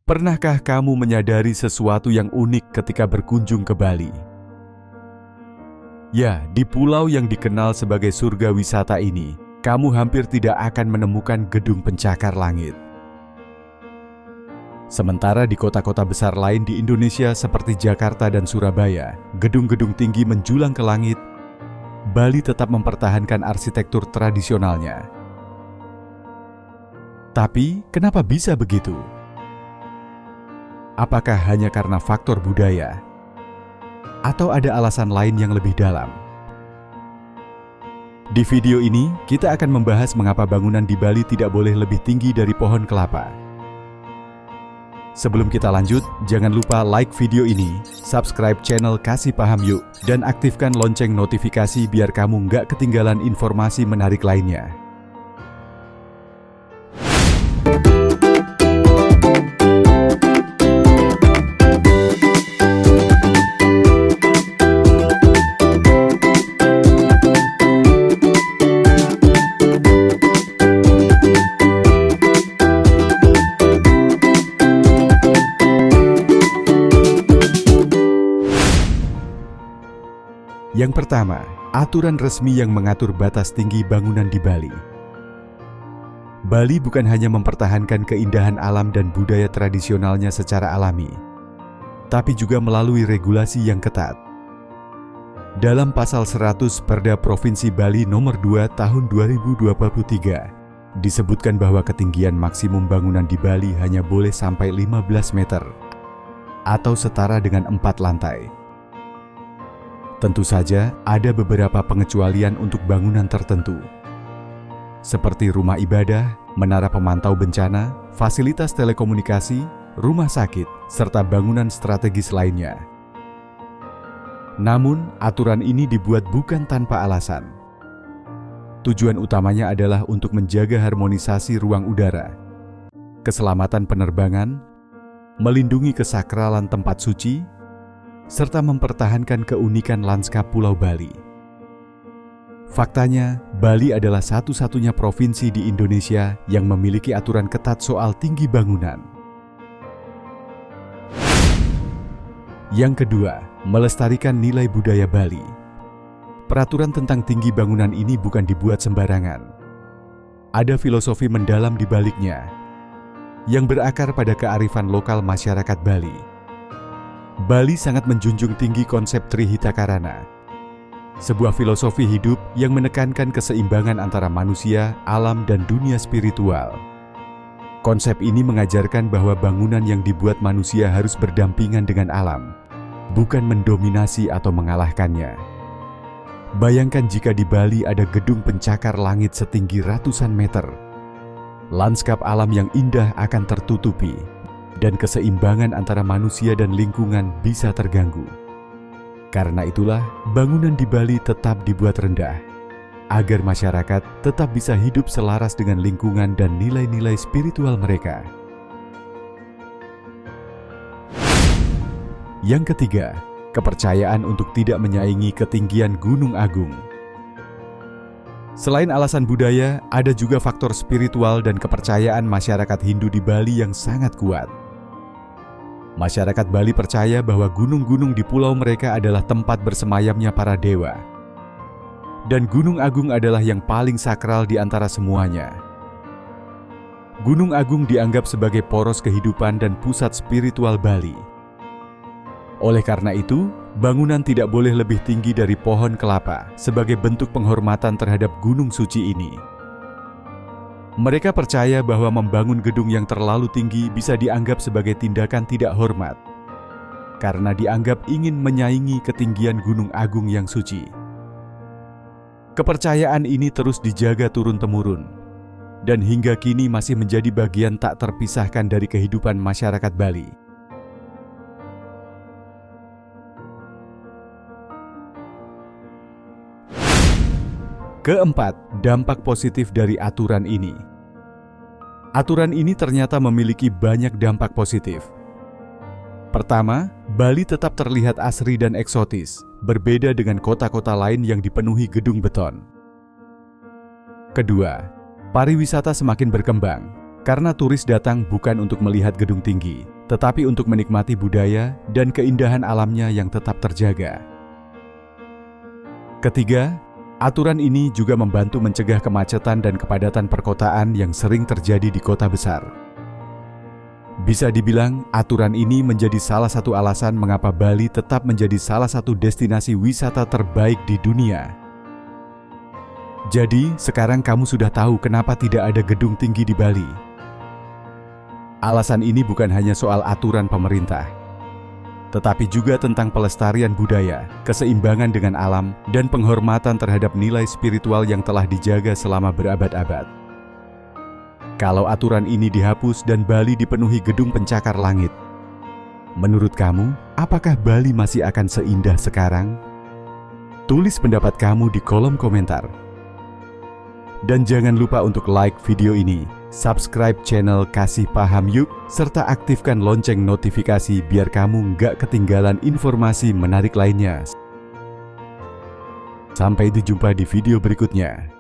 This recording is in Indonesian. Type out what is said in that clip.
Pernahkah kamu menyadari sesuatu yang unik ketika berkunjung ke Bali? Ya, di pulau yang dikenal sebagai surga wisata ini, kamu hampir tidak akan menemukan gedung pencakar langit. Sementara di kota-kota besar lain di Indonesia seperti Jakarta dan Surabaya, gedung-gedung tinggi menjulang ke langit, Bali tetap mempertahankan arsitektur tradisionalnya. Tapi, kenapa bisa begitu? Apakah hanya karena faktor budaya? Atau ada alasan lain yang lebih dalam? Di video ini, kita akan membahas mengapa bangunan di Bali tidak boleh lebih tinggi dari pohon kelapa. Sebelum kita lanjut, jangan lupa like video ini, subscribe channel Kasih Paham Yuk, dan aktifkan lonceng notifikasi biar kamu nggak ketinggalan informasi menarik lainnya. Yang pertama, aturan resmi yang mengatur batas tinggi bangunan di Bali. Bali bukan hanya mempertahankan keindahan alam dan budaya tradisionalnya secara alami, tapi juga melalui regulasi yang ketat. Dalam pasal 100 Perda Provinsi Bali nomor 2 tahun 2023, disebutkan bahwa ketinggian maksimum bangunan di Bali hanya boleh sampai 15 meter, atau setara dengan 4 lantai. Tentu saja, ada beberapa pengecualian untuk bangunan tertentu, seperti rumah ibadah, menara pemantau bencana, fasilitas telekomunikasi, rumah sakit, serta bangunan strategis lainnya. Namun, aturan ini dibuat bukan tanpa alasan. Tujuan utamanya adalah untuk menjaga harmonisasi ruang udara, keselamatan penerbangan, melindungi kesakralan tempat suci, serta mempertahankan keunikan lanskap Pulau Bali. Faktanya, Bali adalah satu-satunya provinsi di Indonesia yang memiliki aturan ketat soal tinggi bangunan. Yang kedua, melestarikan nilai budaya Bali. Peraturan tentang tinggi bangunan ini bukan dibuat sembarangan. Ada filosofi mendalam di baliknya, yang berakar pada kearifan lokal masyarakat Bali. Bali sangat menjunjung tinggi konsep Trihita Karana, sebuah filosofi hidup yang menekankan keseimbangan antara manusia, alam, dan dunia spiritual. Konsep ini mengajarkan bahwa bangunan yang dibuat manusia harus berdampingan dengan alam, bukan mendominasi atau mengalahkannya. Bayangkan jika di Bali ada gedung pencakar langit setinggi ratusan meter. Lanskap alam yang indah akan tertutupi, dan keseimbangan antara manusia dan lingkungan bisa terganggu. Karena itulah, bangunan di Bali tetap dibuat rendah, agar masyarakat tetap bisa hidup selaras dengan lingkungan dan nilai-nilai spiritual mereka. Yang ketiga, kepercayaan untuk tidak menyaingi ketinggian Gunung Agung. Selain alasan budaya, ada juga faktor spiritual dan kepercayaan masyarakat Hindu di Bali yang sangat kuat. Masyarakat Bali percaya bahwa gunung-gunung di pulau mereka adalah tempat bersemayamnya para dewa. Dan Gunung Agung adalah yang paling sakral di antara semuanya. Gunung Agung dianggap sebagai poros kehidupan dan pusat spiritual Bali. Oleh karena itu, bangunan tidak boleh lebih tinggi dari pohon kelapa sebagai bentuk penghormatan terhadap gunung suci ini. Mereka percaya bahwa membangun gedung yang terlalu tinggi bisa dianggap sebagai tindakan tidak hormat, karena dianggap ingin menyaingi ketinggian Gunung Agung yang suci. Kepercayaan ini terus dijaga turun-temurun, dan hingga kini masih menjadi bagian tak terpisahkan dari kehidupan masyarakat Bali. Keempat, dampak positif dari aturan ini. Aturan ini ternyata memiliki banyak dampak positif. Pertama, Bali tetap terlihat asri dan eksotis, berbeda dengan kota-kota lain yang dipenuhi gedung beton. Kedua, pariwisata semakin berkembang karena turis datang bukan untuk melihat gedung tinggi, tetapi untuk menikmati budaya dan keindahan alamnya yang tetap terjaga. Ketiga, aturan ini juga membantu mencegah kemacetan dan kepadatan perkotaan yang sering terjadi di kota besar. Bisa dibilang, aturan ini menjadi salah satu alasan mengapa Bali tetap menjadi salah satu destinasi wisata terbaik di dunia. Jadi, sekarang kamu sudah tahu kenapa tidak ada gedung tinggi di Bali. Alasan ini bukan hanya soal aturan pemerintah, tetapi juga tentang pelestarian budaya, keseimbangan dengan alam, dan penghormatan terhadap nilai spiritual yang telah dijaga selama berabad-abad. Kalau aturan ini dihapus dan Bali dipenuhi gedung pencakar langit, menurut kamu, apakah Bali masih akan seindah sekarang? Tulis pendapat kamu di kolom komentar. Dan jangan lupa untuk like video ini, subscribe channel Kasih Paham Yuk, serta aktifkan lonceng notifikasi biar kamu nggak ketinggalan informasi menarik lainnya. Sampai jumpa di video berikutnya.